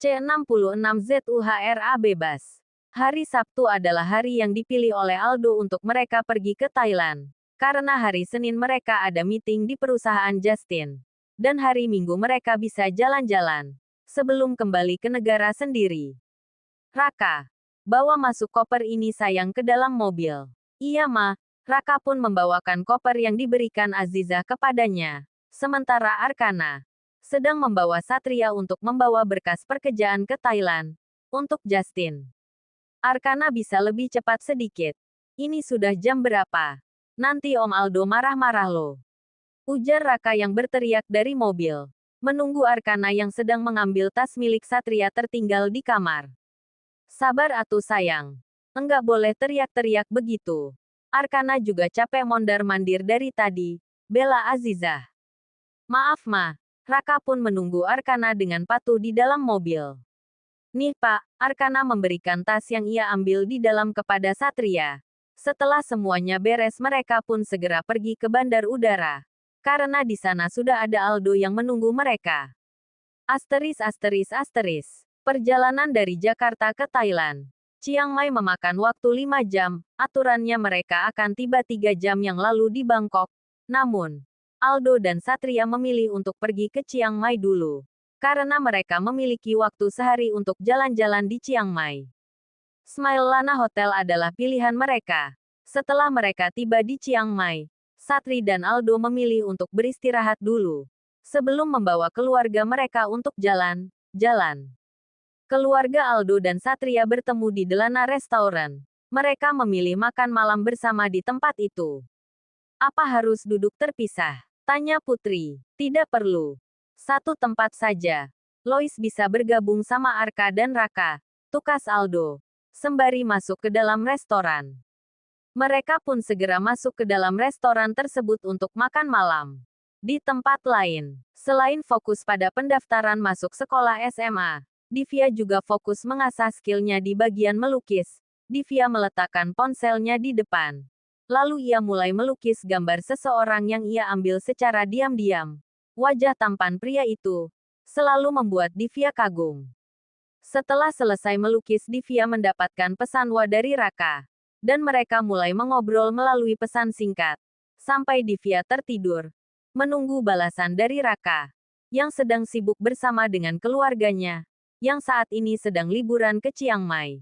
C66ZUHRA bebas. Hari Sabtu adalah hari yang dipilih oleh Aldo untuk mereka pergi ke Thailand. Karena hari Senin mereka ada meeting di perusahaan Justin. Dan hari Minggu mereka bisa jalan-jalan. Sebelum kembali ke negara sendiri. Raka, bawa masuk koper ini sayang ke dalam mobil. Iya ma, Raka pun membawakan koper yang diberikan Aziza kepadanya. Sementara Arkana sedang membawa Satria untuk membawa berkas pekerjaan ke Thailand. Untuk Justin. Arkana bisa lebih cepat sedikit. Ini sudah jam berapa? Nanti Om Aldo marah-marah loh. Ujar Raka yang berteriak dari mobil. Menunggu Arkana yang sedang mengambil tas milik Satria tertinggal di kamar. Sabar atuh sayang. Enggak boleh teriak-teriak begitu. Arkana juga capek mondar-mandir dari tadi. Bela Azizah. Maaf ma. Raka pun menunggu Arkana dengan patuh di dalam mobil. Nih pak, Arkana memberikan tas yang ia ambil di dalam kepada Satria. Setelah semuanya beres mereka pun segera pergi ke bandar udara. Karena di sana sudah ada Aldo yang menunggu mereka. Perjalanan dari Jakarta ke Thailand. Chiang Mai memakan waktu 5 jam, aturannya mereka akan tiba 3 jam yang lalu di Bangkok. Namun, Aldo dan Satria memilih untuk pergi ke Chiang Mai dulu. Karena mereka memiliki waktu sehari untuk jalan-jalan di Chiang Mai. Smile Lana Hotel adalah pilihan mereka. Setelah mereka tiba di Chiang Mai, Satri dan Aldo memilih untuk beristirahat dulu. Sebelum membawa keluarga mereka untuk jalan-jalan. Keluarga Aldo dan Satria bertemu di Delana Restaurant. Mereka memilih makan malam bersama di tempat itu. Apa harus duduk terpisah? Tanya Putri. Tidak perlu. Satu tempat saja. Lois bisa bergabung sama Arka dan Raka. Tukas Aldo. Sembari masuk ke dalam restoran. Mereka pun segera masuk ke dalam restoran tersebut untuk makan malam. Di tempat lain, selain fokus pada pendaftaran masuk sekolah SMA, Divya juga fokus mengasah skillnya di bagian melukis. Divya meletakkan ponselnya di depan. Lalu ia mulai melukis gambar seseorang yang ia ambil secara diam-diam. Wajah tampan pria itu selalu membuat Divya kagum. Setelah selesai melukis, Divya mendapatkan pesan wa dari Raka. Dan mereka mulai mengobrol melalui pesan singkat. Sampai Divya tertidur. Menunggu balasan dari Raka. Yang sedang sibuk bersama dengan keluarganya. Yang saat ini sedang liburan ke Chiang Mai.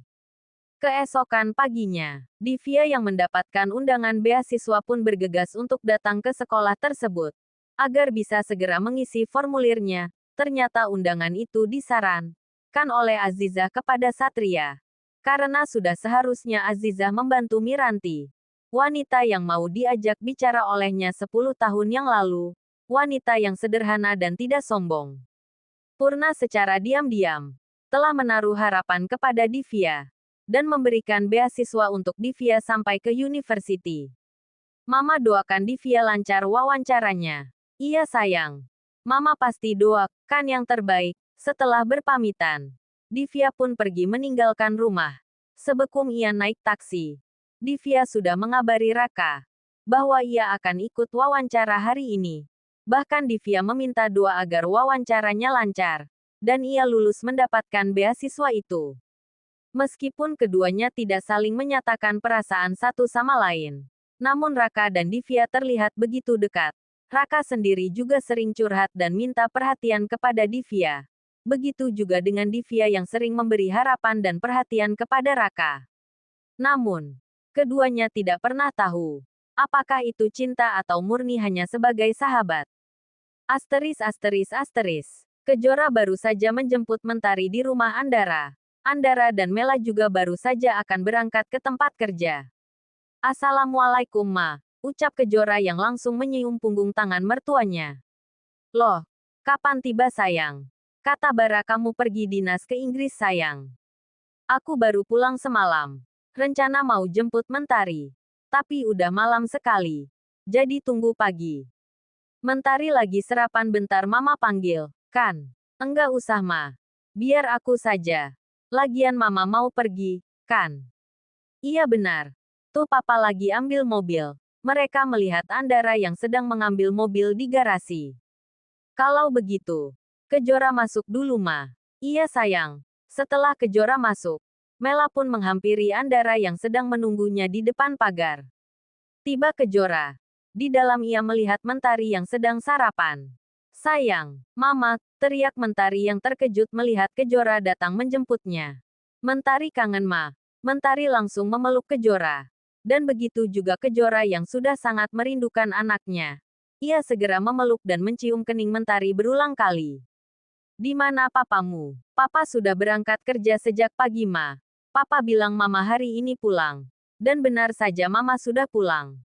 Keesokan paginya, Divya yang mendapatkan undangan beasiswa pun bergegas untuk datang ke sekolah tersebut. Agar bisa segera mengisi formulirnya, ternyata undangan itu disarankan oleh Azizah kepada Satria. Karena sudah seharusnya Azizah membantu Miranti. Wanita yang mau diajak bicara olehnya 10 tahun yang lalu. Wanita yang sederhana dan tidak sombong. Purna secara diam-diam telah menaruh harapan kepada Divya. Dan memberikan beasiswa untuk Divya sampai ke university. Mama doakan Divya lancar wawancaranya. Iya sayang. Mama pasti doakan yang terbaik. Setelah berpamitan, Divya pun pergi meninggalkan rumah. Sebekum ia naik taksi, Divya sudah mengabari Raka bahwa ia akan ikut wawancara hari ini. Bahkan Divya meminta doa agar wawancaranya lancar. Dan ia lulus mendapatkan beasiswa itu. Meskipun keduanya tidak saling menyatakan perasaan satu sama lain. Namun Raka dan Divya terlihat begitu dekat. Raka sendiri juga sering curhat dan minta perhatian kepada Divya. Begitu juga dengan Divya yang sering memberi harapan dan perhatian kepada Raka. Namun, keduanya tidak pernah tahu apakah itu cinta atau murni hanya sebagai sahabat. Kejora baru saja menjemput Mentari di rumah Andara. Andara dan Mela juga baru saja akan berangkat ke tempat kerja. Assalamualaikum ma. Ucap Kejora yang langsung menyium punggung tangan mertuanya. Loh, kapan tiba sayang? Kata Bara kamu pergi dinas ke Inggris sayang. Aku baru pulang semalam. Rencana mau jemput Mentari. Tapi udah malam sekali. Jadi tunggu pagi. Mentari lagi sarapan bentar mama panggil, kan? Enggak usah ma. Biar aku saja. Lagian mama mau pergi, kan? Iya benar. Tuh papa lagi ambil mobil. Mereka melihat Andara yang sedang mengambil mobil di garasi. Kalau begitu, Kejora masuk dulu ma. Iya sayang. Setelah Kejora masuk, Mela pun menghampiri Andara yang sedang menunggunya di depan pagar. Tiba Kejora. Di dalam ia melihat Mentari yang sedang sarapan. Sayang, Mama, teriak Mentari yang terkejut melihat Kejora datang menjemputnya. Mentari kangen Ma. Mentari langsung memeluk Kejora. Dan begitu juga Kejora yang sudah sangat merindukan anaknya. Ia segera memeluk dan mencium kening Mentari berulang kali. Di mana papamu? Papa sudah berangkat kerja sejak pagi Ma. Papa bilang Mama hari ini pulang. Dan benar saja Mama sudah pulang.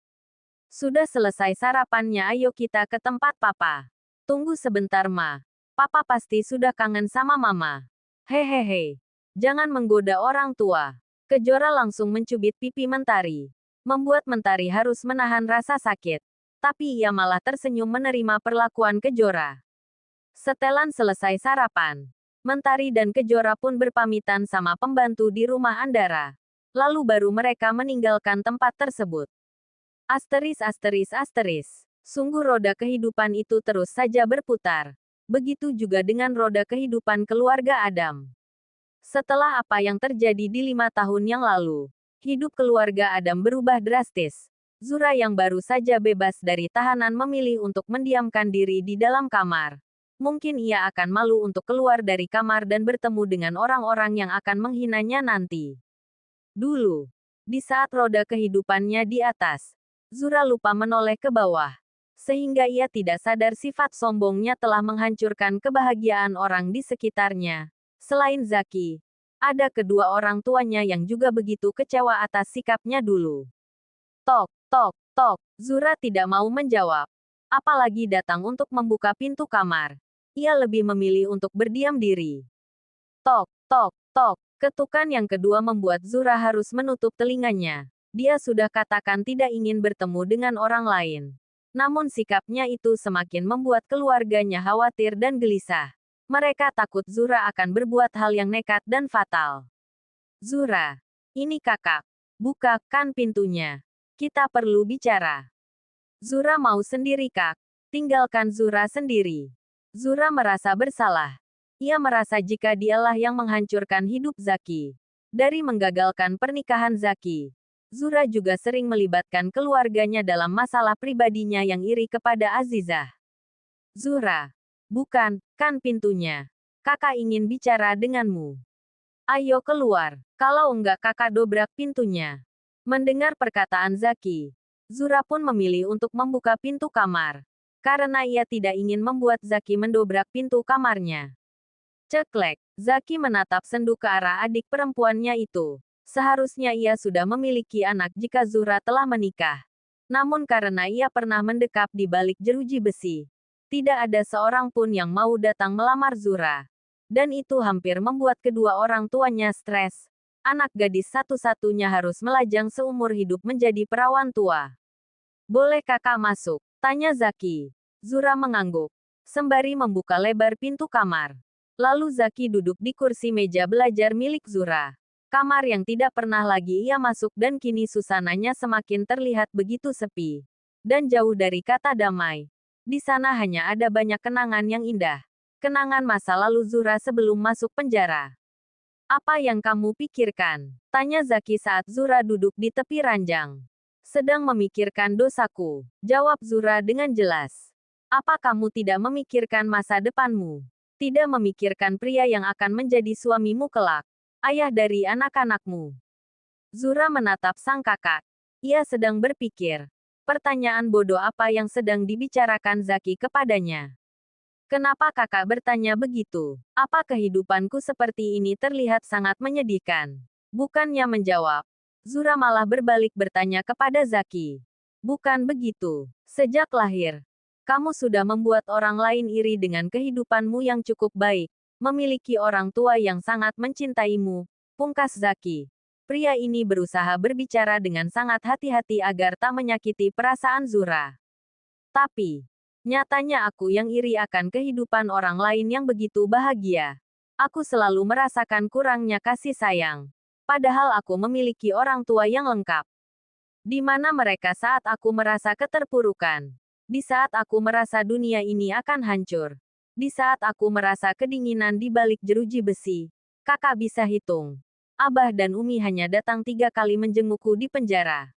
Sudah selesai sarapannya, ayo kita ke tempat Papa. Tunggu sebentar Ma. Papa pasti sudah kangen sama Mama. Hehehe. Jangan menggoda orang tua. Kejora langsung mencubit pipi Mentari. Membuat Mentari harus menahan rasa sakit. Tapi ia malah tersenyum menerima perlakuan Kejora. Setelan selesai sarapan. Mentari dan Kejora pun berpamitan sama pembantu di rumah Andara. Lalu baru mereka meninggalkan tempat tersebut. Asteris. Sungguh roda kehidupan itu terus saja berputar. Begitu juga dengan roda kehidupan keluarga Adam. Setelah apa yang terjadi di 5 tahun yang lalu, hidup keluarga Adam berubah drastis. Zura yang baru saja bebas dari tahanan memilih untuk mendiamkan diri di dalam kamar. Mungkin ia akan malu untuk keluar dari kamar dan bertemu dengan orang-orang yang akan menghinanya nanti. Dulu, di saat roda kehidupannya di atas, Zura lupa menoleh ke bawah. Sehingga ia tidak sadar sifat sombongnya telah menghancurkan kebahagiaan orang di sekitarnya. Selain Zaki, ada kedua orang tuanya yang juga begitu kecewa atas sikapnya dulu. Tok, tok, tok. Zura tidak mau menjawab. Apalagi datang untuk membuka pintu kamar. Ia lebih memilih untuk berdiam diri. Tok, tok, tok. Ketukan yang kedua membuat Zura harus menutup telinganya. Dia sudah katakan tidak ingin bertemu dengan orang lain. Namun sikapnya itu semakin membuat keluarganya khawatir dan gelisah. Mereka takut Zura akan berbuat hal yang nekat dan fatal. Zura, ini kakak. Bukakan pintunya. Kita perlu bicara. Zura mau sendiri kak. Tinggalkan Zura sendiri. Zura merasa bersalah. Ia merasa jika dialah yang menghancurkan hidup Zaki. Dari menggagalkan pernikahan Zaki, Zura juga sering melibatkan keluarganya dalam masalah pribadinya yang iri kepada Azizah. Zura, bukan, kan pintunya. Kakak ingin bicara denganmu. Ayo keluar, kalau enggak kakak dobrak pintunya. Mendengar perkataan Zaki, Zura pun memilih untuk membuka pintu kamar. Karena ia tidak ingin membuat Zaki mendobrak pintu kamarnya. Ceklek, Zaki menatap sendu ke arah adik perempuannya itu. Seharusnya ia sudah memiliki anak jika Zura telah menikah. Namun karena ia pernah mendekap di balik jeruji besi, tidak ada seorang pun yang mau datang melamar Zura. Dan itu hampir membuat kedua orang tuanya stres. Anak gadis satu-satunya harus melajang seumur hidup menjadi perawan tua. Boleh kakak masuk? Tanya Zaki. Zura mengangguk, sembari membuka lebar pintu kamar. Lalu Zaki duduk di kursi meja belajar milik Zura. Kamar yang tidak pernah lagi ia masuk dan kini suasananya semakin terlihat begitu sepi. Dan jauh dari kata damai. Di sana hanya ada banyak kenangan yang indah. Kenangan masa lalu Zura sebelum masuk penjara. Apa yang kamu pikirkan? Tanya Zaki saat Zura duduk di tepi ranjang. Sedang memikirkan dosaku. Jawab Zura dengan jelas. Apa kamu tidak memikirkan masa depanmu? Tidak memikirkan pria yang akan menjadi suamimu kelak? Ayah dari anak-anakmu. Zura menatap sang kakak. Ia sedang berpikir. Pertanyaan bodoh apa yang sedang dibicarakan Zaki kepadanya. Kenapa kakak bertanya begitu? Apa kehidupanku seperti ini terlihat sangat menyedihkan? Bukannya menjawab, Zura malah berbalik bertanya kepada Zaki. Bukan begitu. Sejak lahir, kamu sudah membuat orang lain iri dengan kehidupanmu yang cukup baik. Memiliki orang tua yang sangat mencintaimu, pungkas Zaki. Pria ini berusaha berbicara dengan sangat hati-hati agar tak menyakiti perasaan Zura. Tapi, nyatanya aku yang iri akan kehidupan orang lain yang begitu bahagia. Aku selalu merasakan kurangnya kasih sayang. Padahal aku memiliki orang tua yang lengkap. Di mana mereka saat aku merasa keterpurukan? Di saat aku merasa dunia ini akan hancur. Di saat aku merasa kedinginan di balik jeruji besi, kakak bisa hitung. Abah dan Umi hanya datang 3 kali menjengukku di penjara.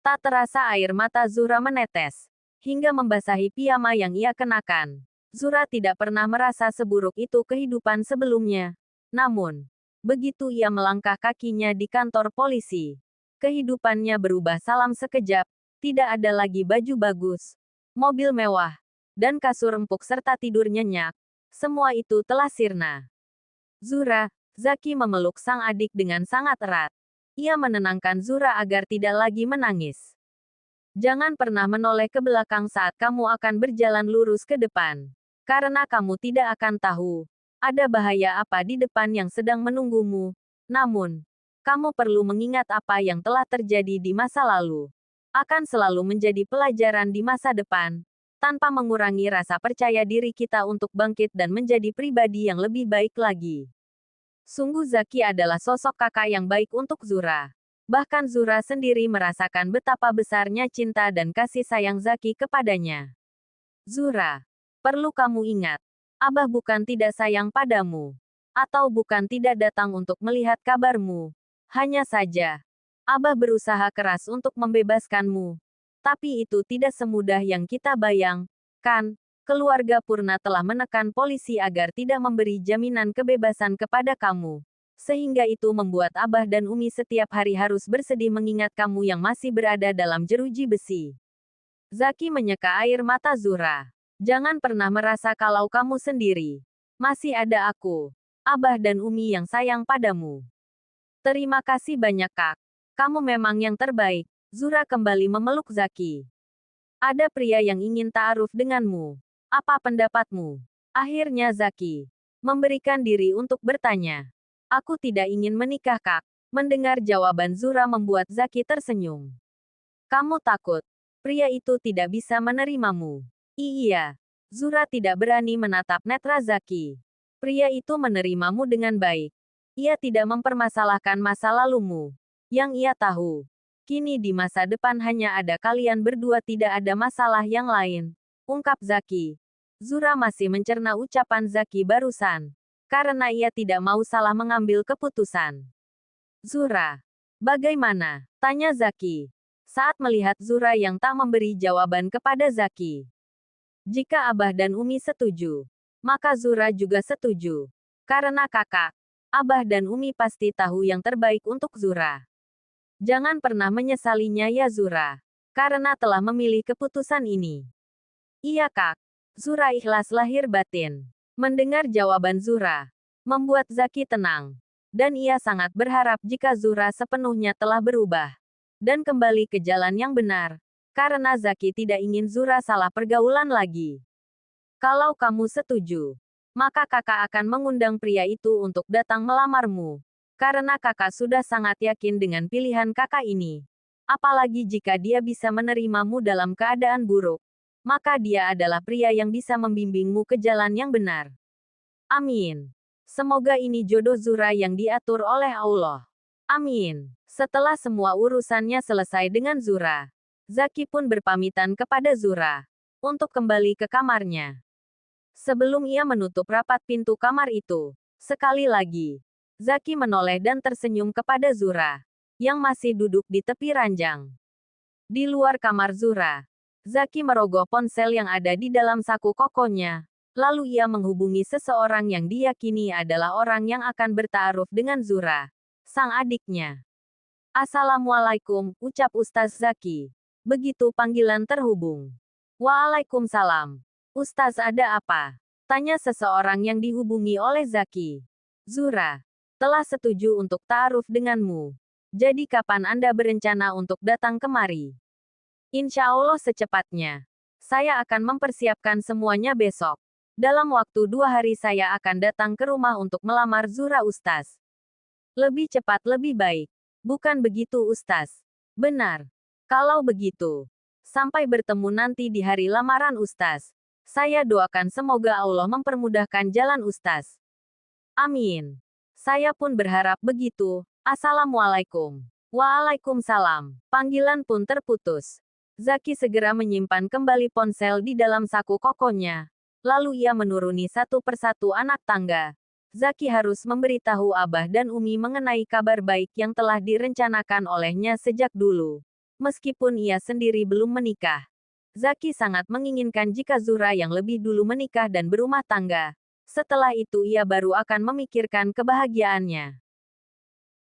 Tak terasa air mata Zura menetes, hingga membasahi piyama yang ia kenakan. Zura tidak pernah merasa seburuk itu kehidupan sebelumnya. Namun, begitu ia melangkah kakinya di kantor polisi, kehidupannya berubah salam sekejap. Tidak ada lagi baju bagus, mobil mewah, dan kasur empuk serta tidur nyenyak. Semua itu telah sirna. Zura, Zaki memeluk sang adik dengan sangat erat. Ia menenangkan Zura agar tidak lagi menangis. Jangan pernah menoleh ke belakang saat kamu akan berjalan lurus ke depan. Karena kamu tidak akan tahu, ada bahaya apa di depan yang sedang menunggumu. Namun, kamu perlu mengingat apa yang telah terjadi di masa lalu. Akan selalu menjadi pelajaran di masa depan, tanpa mengurangi rasa percaya diri kita untuk bangkit dan menjadi pribadi yang lebih baik lagi. Sungguh Zaki adalah sosok kakak yang baik untuk Zura. Bahkan Zura sendiri merasakan betapa besarnya cinta dan kasih sayang Zaki kepadanya. Zura, perlu kamu ingat, Abah bukan tidak sayang padamu, atau bukan tidak datang untuk melihat kabarmu. Hanya saja, Abah berusaha keras untuk membebaskanmu. Tapi itu tidak semudah yang kita bayangkan. Keluarga Purna telah menekan polisi agar tidak memberi jaminan kebebasan kepada kamu. Sehingga itu membuat Abah dan Umi setiap hari harus bersedih mengingat kamu yang masih berada dalam jeruji besi. Zaki menyeka air mata Zura. Jangan pernah merasa kalau kamu sendiri. Masih ada aku, Abah dan Umi yang sayang padamu. Terima kasih banyak Kak. Kamu memang yang terbaik. Zura kembali memeluk Zaki. Ada pria yang ingin ta'aruf denganmu. Apa pendapatmu? Akhirnya Zaki memberikan diri untuk bertanya. Aku tidak ingin menikah Kak. Mendengar jawaban Zura membuat Zaki tersenyum. Kamu takut? Pria itu tidak bisa menerimamu. Iya. Zura tidak berani menatap netra Zaki. Pria itu menerimamu dengan baik. Ia tidak mempermasalahkan masa lalumu. Yang ia tahu, kini di masa depan hanya ada kalian berdua, tidak ada masalah yang lain. Ungkap Zaki. Zura masih mencerna ucapan Zaki barusan. Karena ia tidak mau salah mengambil keputusan. Zura. Bagaimana? Tanya Zaki. Saat melihat Zura yang tak memberi jawaban kepada Zaki. Jika Abah dan Umi setuju, maka Zura juga setuju. Karena kakak, Abah dan Umi pasti tahu yang terbaik untuk Zura. Jangan pernah menyesalinya ya Zura. Karena telah memilih keputusan ini. Iya Kak. Zura ikhlas lahir batin. Mendengar jawaban Zura, membuat Zaki tenang. Dan ia sangat berharap jika Zura sepenuhnya telah berubah. Dan kembali ke jalan yang benar. Karena Zaki tidak ingin Zura salah pergaulan lagi. Kalau kamu setuju, maka kakak akan mengundang pria itu untuk datang melamarmu. Karena kakak sudah sangat yakin dengan pilihan kakak ini. Apalagi jika dia bisa menerimamu dalam keadaan buruk. Maka dia adalah pria yang bisa membimbingmu ke jalan yang benar. Amin. Semoga ini jodoh Zura yang diatur oleh Allah. Amin. Setelah semua urusannya selesai dengan Zura, Zaki pun berpamitan kepada Zura untuk kembali ke kamarnya. Sebelum ia menutup rapat pintu kamar itu, sekali lagi, Zaki menoleh dan tersenyum kepada Zura, yang masih duduk di tepi ranjang. Di luar kamar Zura, Zaki merogoh ponsel yang ada di dalam saku kokonya. Lalu ia menghubungi seseorang yang diyakini adalah orang yang akan bertaaruf dengan Zura, sang adiknya. Assalamualaikum, ucap Ustaz Zaki. Begitu panggilan terhubung. Waalaikumsalam. Ustaz, ada apa? Tanya seseorang yang dihubungi oleh Zaki. Zura telah setuju untuk ta'aruf denganmu. Jadi kapan Anda berencana untuk datang kemari? Insya Allah secepatnya. Saya akan mempersiapkan semuanya besok. Dalam waktu 2 hari saya akan datang ke rumah untuk melamar Zura Ustaz. Lebih cepat lebih baik. Bukan begitu Ustaz? Benar. Kalau begitu, sampai bertemu nanti di hari lamaran Ustaz. Saya doakan semoga Allah mempermudahkan jalan Ustaz. Amin. Saya pun berharap begitu. Assalamualaikum. Waalaikumsalam. Panggilan pun terputus. Zaki segera menyimpan kembali ponsel di dalam saku kokonya. Lalu ia menuruni satu persatu anak tangga. Zaki harus memberitahu Abah dan Umi mengenai kabar baik yang telah direncanakan olehnya sejak dulu. Meskipun ia sendiri belum menikah. Zaki sangat menginginkan jika Zuhra yang lebih dulu menikah dan berumah tangga. Setelah itu ia baru akan memikirkan kebahagiaannya.